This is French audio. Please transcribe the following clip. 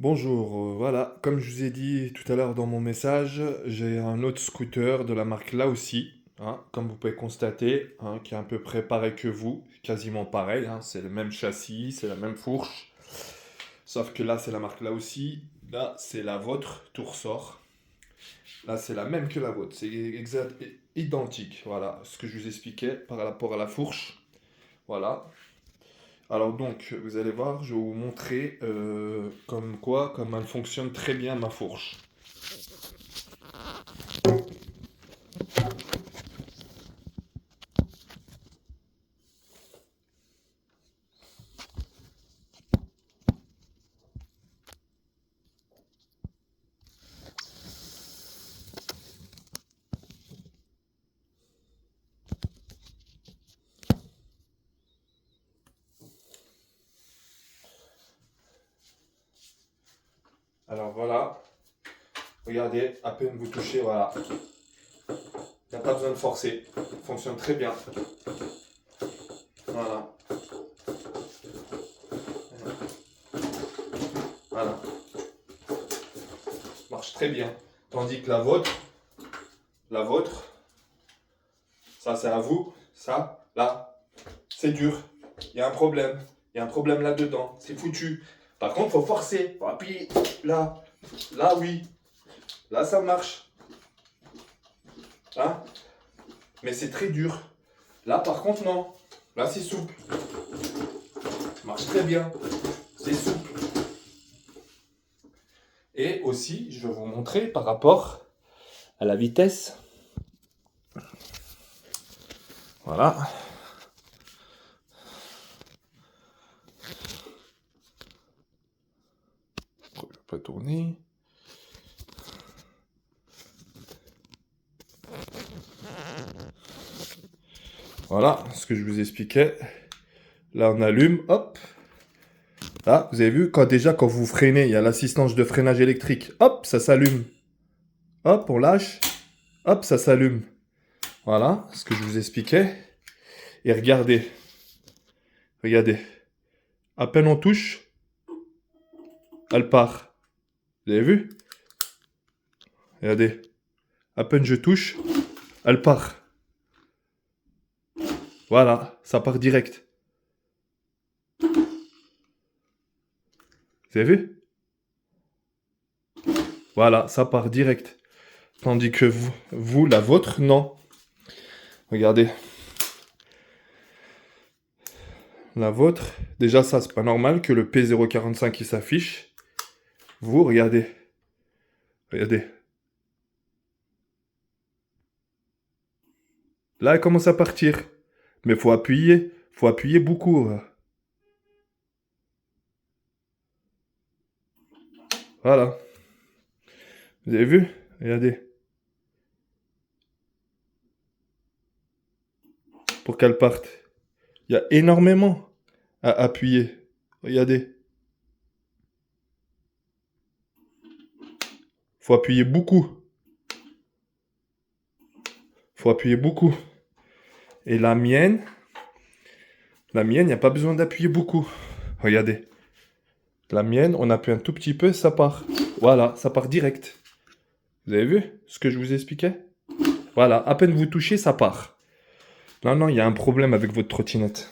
Bonjour, voilà, comme je vous ai dit tout à l'heure dans mon message, j'ai un autre scooter de la marque Laossi, hein, comme vous pouvez constater, hein, qui est à peu près pareil que vous, quasiment pareil, hein, c'est le même châssis, c'est la même fourche, sauf que là c'est la marque Laossi, là c'est la vôtre, tout ressort, là c'est la même que la vôtre, c'est exact, identique, voilà, ce que je vous expliquais par rapport à la fourche, voilà. Alors donc, vous allez voir, je vais vous montrer comme elle fonctionne très bien ma fourche. Alors voilà, regardez, à peine vous touchez, voilà. Il n'y a pas besoin de forcer, fonctionne très bien. Voilà, voilà, marche très bien. Tandis que la vôtre, ça c'est à vous, ça, là, c'est dur. Il y a un problème, il y a un problème là-dedans, c'est foutu. Par contre, faut forcer, faut appuyer là, là oui, là ça marche. Hein? Mais c'est très dur. Là, par contre, non. Là, c'est souple. Ça marche très bien. C'est souple. Et aussi, je vais vous montrer par rapport à la vitesse. Voilà. Je vais pas tourner. Voilà ce que je vous expliquais. Là, on allume. Hop. Là, vous avez vu, quand vous freinez, il y a l'assistance de freinage électrique. Hop, ça s'allume. Hop, on lâche. Hop, ça s'allume. Voilà ce que je vous expliquais. Et regardez. Regardez. À peine on touche, elle part. Vous avez vu? Regardez. À peine je touche, elle part. Voilà, ça part direct. Vous avez vu? Voilà, ça part direct. Tandis que vous, la vôtre, non. Regardez. La vôtre, déjà ça, c'est pas normal que le P045 qui s'affiche. Vous, regardez. Regardez. Là, elle commence à partir. Mais faut appuyer. Faut appuyer beaucoup. Voilà. Vous avez vu? Regardez. Pour qu'elle parte. Il y a énormément à appuyer. Regardez. Faut appuyer beaucoup. Faut appuyer beaucoup. Et la mienne, il n'y a pas besoin d'appuyer beaucoup. Regardez. La mienne, on appuie un tout petit peu, ça part. Voilà, ça part direct. Vous avez vu ce que je vous expliquais? Voilà, à peine vous touchez, ça part. Non, non, il y a un problème avec votre trottinette.